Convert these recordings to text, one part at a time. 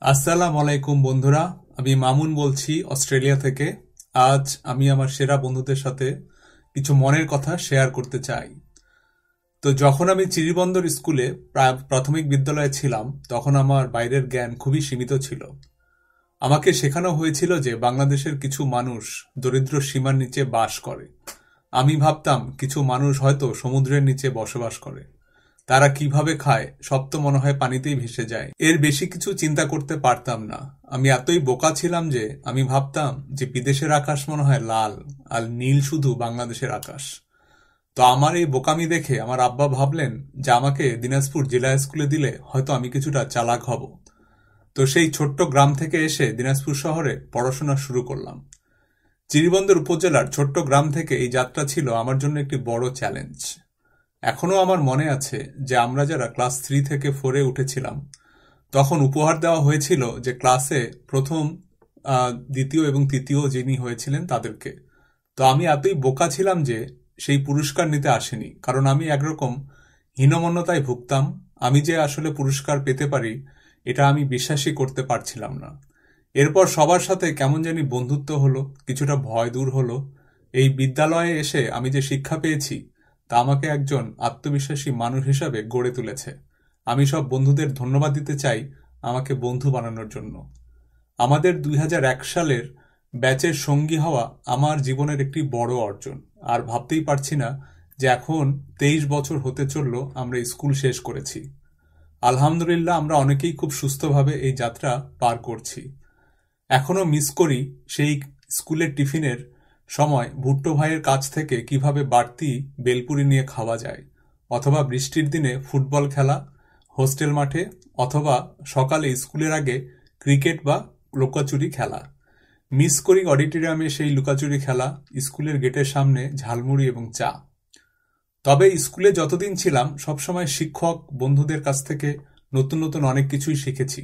আসসালামু আলাইকুম বন্ধুরা। আমি মামুন বলছি অস্ট্রেলিয়া থেকে। আজ আমি আমার সেরা বন্ধুদের সাথে কিছু মনের কথা শেয়ার করতে চাই। তো যখন আমি চিরিবন্দর স্কুলে প্রাথমিক বিদ্যালয়ে ছিলাম, তখন আমার বাইরের জ্ঞান খুবই সীমিত ছিল। আমাকে শেখানো হয়েছিল যে বাংলাদেশের কিছু মানুষ দরিদ্র সীমার নিচে বাস করে। আমি ভাবতাম কিছু মানুষ হয়তো সমুদ্রের নিচে বসবাস করে। তারা কিভাবে খায় সব তো মনে হয় পানিতেই ভেসে যায়। এর বেশি কিছু চিন্তা করতে পারতাম না। আমি এতই বোকা ছিলাম যে আমি ভাবতাম যে বিদেশের আকাশ মনে হয় লাল, আর নীল শুধু বাংলাদেশের আকাশ। তো আমার এই বোকামি দেখে আমার আব্বা ভাবলেন যে আমাকে দিনাজপুর জেলা স্কুলে দিলে হয়তো আমি কিছুটা চালাক হব। তো সেই ছোট্ট গ্রাম থেকে এসে দিনাজপুর শহরে পড়াশোনা শুরু করলাম। চিরিবন্দর উপজেলার ছোট্ট গ্রাম থেকে এই যাত্রা ছিল আমার জন্য একটি বড় চ্যালেঞ্জ। এখনো আমার মনে আছে যে আমরা যারা ক্লাস 3 থেকে 4-এ উঠেছিলাম, তখন উপহার দেওয়া হয়েছিল যে ক্লাসে প্রথম, দ্বিতীয় এবং তৃতীয় যিনি হয়েছিলেন তাদেরকে। তো আমি এতই বোকা ছিলাম যে সেই পুরস্কার নিতে আসেনি, কারণ আমি একরকম হীনমন্যতায় ভুগতাম। আমি যে আসলে পুরস্কার পেতে পারি এটা আমি বিশ্বাসই করতে পারছিলাম না। এরপর সবার সাথে কেমন জানি বন্ধুত্ব হলো, কিছুটা ভয় দূর হলো। এই বিদ্যালয়ে এসে আমি যে শিক্ষা পেয়েছি তা আমাকে একজন আত্মবিশ্বাসী মানুষ হিসাবে গড়ে তুলেছে। আমি সব বন্ধুদের ধন্যবাদ দিতে চাই আমাকে বন্ধু বানানোর জন্য। আমাদের 2001 সালের ব্যাচের সঙ্গী হওয়া আমার জীবনের একটি বড় অর্জন। আর ভাবতেই পারছি না যে এখন 23 বছর হতে চলল আমরা স্কুল শেষ করেছি। আলহামদুলিল্লাহ, আমরা অনেকেই খুব সুস্থভাবে এই যাত্রা পার করছি। এখনো মিস করি সেই স্কুলের টিফিনের সময় ভুট্টো ভাইয়ের কাছ থেকে কিভাবে বাড়তি বেলপুরি নিয়ে খাওয়া যায়, অথবা বৃষ্টির দিনে ফুটবল খেলা হোস্টেল মাঠে, অথবা সকালে স্কুলের আগে ক্রিকেট বা লুকাচুরি খেলা। মিস করি অডিটোরিয়ামে সেই লুকাচুরি খেলা, স্কুলের গেটের সামনে ঝালমুড়ি এবং চা। তবে স্কুলে যতদিন ছিলাম সবসময় শিক্ষক বন্ধুদের কাছ থেকে নতুন নতুন অনেক কিছুই শিখেছি।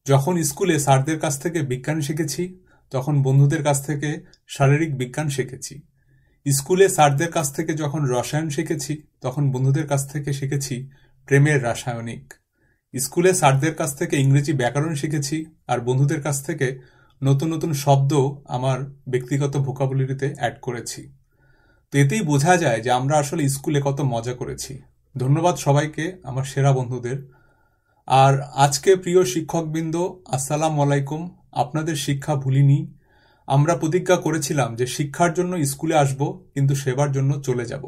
যখন স্কুলে স্যারদের কাছ থেকে বিজ্ঞান শিখেছি, তখন বন্ধুদের কাছ থেকে শারীরিক বিজ্ঞান শিখেছি। স্কুলে স্যারদের কাছ থেকে যখন রসায়ন শিখেছি, তখন বন্ধুদের কাছ থেকে শিখেছি প্রেমের রাসায়নিক। স্কুলে স্যারদের কাছ থেকে ইংরেজি ব্যাকরণ শিখেছি, আর বন্ধুদের কাছ থেকে নতুন নতুন শব্দ আমার ব্যক্তিগত ভোকাবুলারিতে অ্যাড করেছি। তো এতেই বোঝা যায় যে আমরা আসলে স্কুলে কত মজা করেছি। ধন্যবাদ সবাইকে, আমার সেরা বন্ধুদের। আর আজকে প্রিয় শিক্ষকবৃন্দ, আসসালামু আলাইকুম। আপনাদের শিক্ষা ভুলিনি। আমরা প্রতিজ্ঞা করেছিলাম যে শিক্ষার জন্য স্কুলে আসব, কিন্তু সেবার জন্য চলে যাব।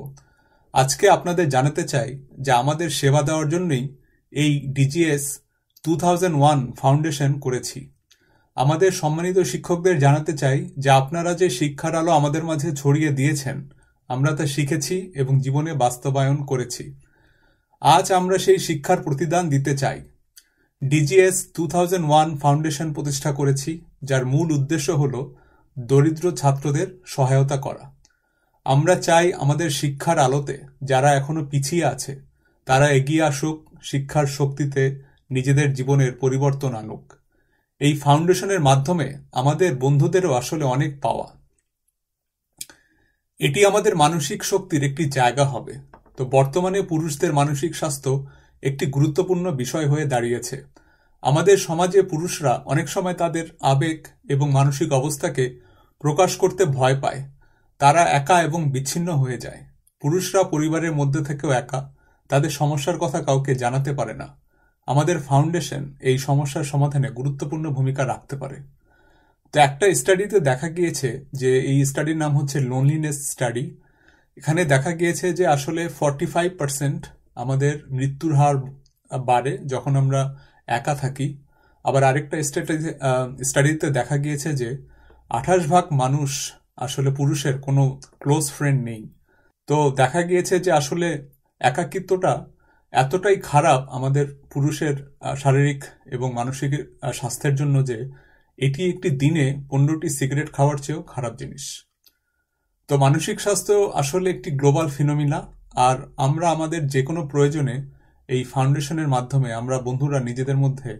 আজকে আপনাদের জানাতে চাই যে আমাদের সেবা দেওয়ার জন্যই এই ডিজিএস 2001 ফাউন্ডেশন করেছি। আমাদের সম্মানিত শিক্ষকদের জানাতে চাই যে আপনারা যে শিক্ষার আলো আমাদের মাঝে ছড়িয়ে দিয়েছেন, আমরা তা শিখেছি এবং জীবনে বাস্তবায়ন করেছি। আজ আমরা সেই শিক্ষার প্রতিদান দিতে চাই। ডিজিএস 2001 ফাউন্ডেশন প্রতিষ্ঠা করেছি, যার মূল উদ্দেশ্য হল দরিদ্র ছাত্রদের সহায়তা করা। আমরা চাই আমাদের শিক্ষার আলোতে যারা এখনো পিছিয়ে আছে তারা এগিয়ে আসুক, শিক্ষার শক্তিতে নিজেদের জীবনের পরিবর্তন আনুক। এই ফাউন্ডেশনের মাধ্যমে আমাদের বন্ধুদেরও আসলে অনেক পাওয়া। এটি আমাদের মানসিক শক্তির একটি জায়গা হবে। তো বর্তমানে পুরুষদের মানসিক স্বাস্থ্য একটি গুরুত্বপূর্ণ বিষয় হয়ে দাঁড়িয়েছে। আমাদের সমাজে পুরুষরা অনেক সময় তাদের আবেগ এবং মানসিক অবস্থাকে প্রকাশ করতে ভয় পায়। তারা একা এবং বিচ্ছিন্ন হয়ে যায়। পুরুষরা পরিবারের মধ্যে থেকেও একা, তাদের সমস্যার কথা কাউকে জানাতে পারে না। আমাদের ফাউন্ডেশন এই সমস্যার সমাধানে গুরুত্বপূর্ণ ভূমিকা রাখতে পারে। তো একটা স্টাডিতে দেখা গিয়েছে যে এই স্টাডির নাম হচ্ছে লোনলিনেস স্টাডি। এখানে দেখা গিয়েছে যে আসলে 45% আমাদের মৃত্যুর হার বাড়ে যখন আমরা একা থাকি। আবার আরেকটা স্টাডিতে দেখা গিয়েছে যে 28% মানুষ আসলে পুরুষের কোনো ক্লোজ ফ্রেন্ড নেই। তো দেখা গিয়েছে যে আসলে একাকিত্বটা এতটাই খারাপ আমাদের পুরুষের শারীরিক এবং মানসিক স্বাস্থ্যের জন্য যে এটি একটি দিনে 15টি সিগারেট খাওয়ার চেয়েও খারাপ জিনিস। তো মানসিক স্বাস্থ্য আসলে একটি গ্লোবাল ফিনোমিনা। আর আমরা আমাদের যে কোনো প্রয়োজনে এই ফাউন্ডেশনের মাধ্যমে আমরা বন্ধুরা নিজেদের মধ্যে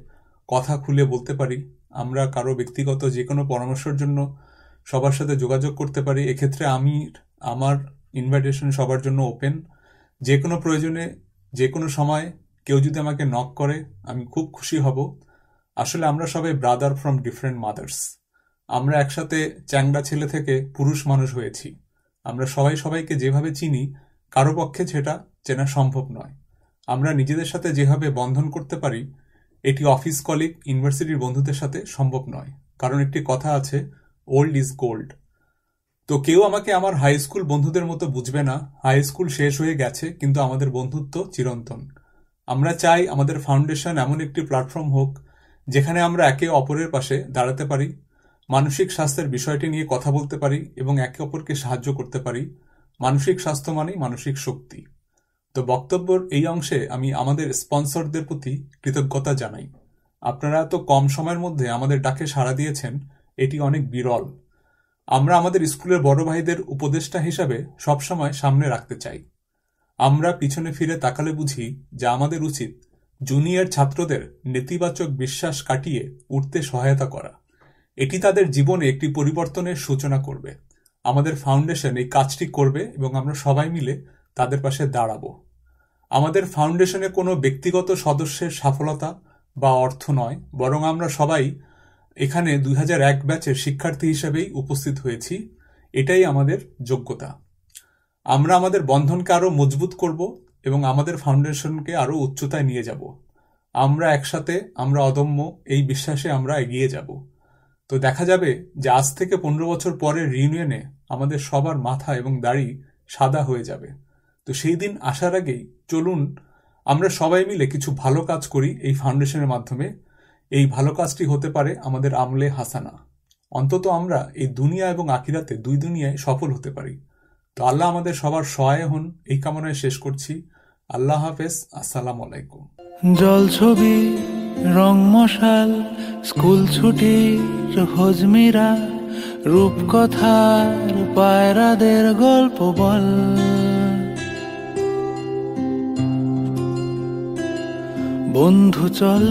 কথা খুলে বলতে পারি। আমরা কারো ব্যক্তিগত যে কোনো পরামর্শের জন্য সবার সাথে যোগাযোগ করতে পারি। এক্ষেত্রে আমি আমার ইনভাইটেশন সবার জন্য ওপেন। যে কোনো প্রয়োজনে যে কোনো সময় কেউ যদি আমাকে নক করে আমি খুব খুশি হব। আসলে আমরা সবাই ব্রাদার ফ্রম ডিফারেন্ট মাদার্স। আমরা একসাথে চ্যাংড়া ছেলে থেকে পুরুষ মানুষ হয়েছি। আমরা সবাই সবাইকে যেভাবে চিনি, কারো পক্ষে সেটা চেনা সম্ভব নয়। আমরা নিজেদের সাথে যেভাবে বন্ধন করতে পারি, এটি অফিস কলিগ, ইউনিভার্সিটির বন্ধুদের সাথে সম্ভব নয়। কারণ একটি কথা আছে, ওল্ড ইজ গোল্ড। তো কেউ আমাকে আমার হাই স্কুল বন্ধুদের মতো বুঝবে না। হাই স্কুল শেষ হয়ে গেছে, কিন্তু আমাদের বন্ধুত্ব চিরন্তন। আমরা চাই আমাদের ফাউন্ডেশন এমন একটি প্ল্যাটফর্ম হোক যেখানে আমরা একে অপরের পাশে দাঁড়াতে পারি, মানসিক স্বাস্থ্যের বিষয়টি নিয়ে কথা বলতে পারি এবং একে অপরকে সাহায্য করতে পারি। মানসিক স্বাস্থ্য মানেই মানসিক শক্তি। তো বক্তব্যের এই অংশে আমি আমাদের স্পন্সরদের প্রতি কৃতজ্ঞতা জানাই। আপনারা এত কম সময়ের মধ্যে আমাদের ডাকে সাড়া দিয়েছেন, এটি অনেক বিরল। আমরা আমাদের স্কুলের বড় ভাইদের উপদেষ্টা হিসাবে সবসময় সামনে রাখতে চাই। আমরা পিছনে ফিরে তাকালে বুঝি যে আমাদের উচিত জুনিয়র ছাত্রদের নেতিবাচক বিশ্বাস কাটিয়ে উঠতে সহায়তা করা। এটি তাদের জীবনে একটি পরিবর্তনের সূচনা করবে। আমাদের ফাউন্ডেশন এই কাজটি করবে এবং আমরা সবাই মিলে তাদের পাশে দাঁড়াবো। আমাদের ফাউন্ডেশনে কোনো ব্যক্তিগত সদস্যের সফলতা বা অর্থ নয়, বরং আমরা সবাই এখানে 2001 ব্যাচের শিক্ষার্থী হিসেবেই উপস্থিত হয়েছি। এটাই আমাদের যোগ্যতা। আমরা আমাদের বন্ধনকে আরো মজবুত করব এবং আমাদের ফাউন্ডেশনকে আরো উচ্চতায় নিয়ে যাব। আমরা একসাথে, আমরা অদম্য, এই বিশ্বাসে আমরা এগিয়ে যাব। তো দেখা যাবে যে আজ থেকে 15 বছর পরের রিউনিয়নে আমাদের সবার মাথা এবং দাড়ি সাদা হয়ে যাবে। তো সেই দিন আসার আগেই চলুন আমরা সবাই মিলে কিছু ভালো কাজ করি এই ফাউন্ডেশনের মাধ্যমে। এই ভালো কাজটি হতে পারে আমাদের আমলে হাসানা। অন্তত আমরা এই দুনিয়া এবং আখিরাতে দুই দুনিয়ায় সফল হতে পারি। তো আল্লাহ আমাদের সবার সহায় হন, এই কামনায় শেষ করছি। আল্লাহ হাফেজ। আসসালামু আলাইকুম। জল ছবি, রং মশাল, স্কুল ছুটির হজমিরা, রূপকথার পায়রাদের গল্প বল। বন্ধু চল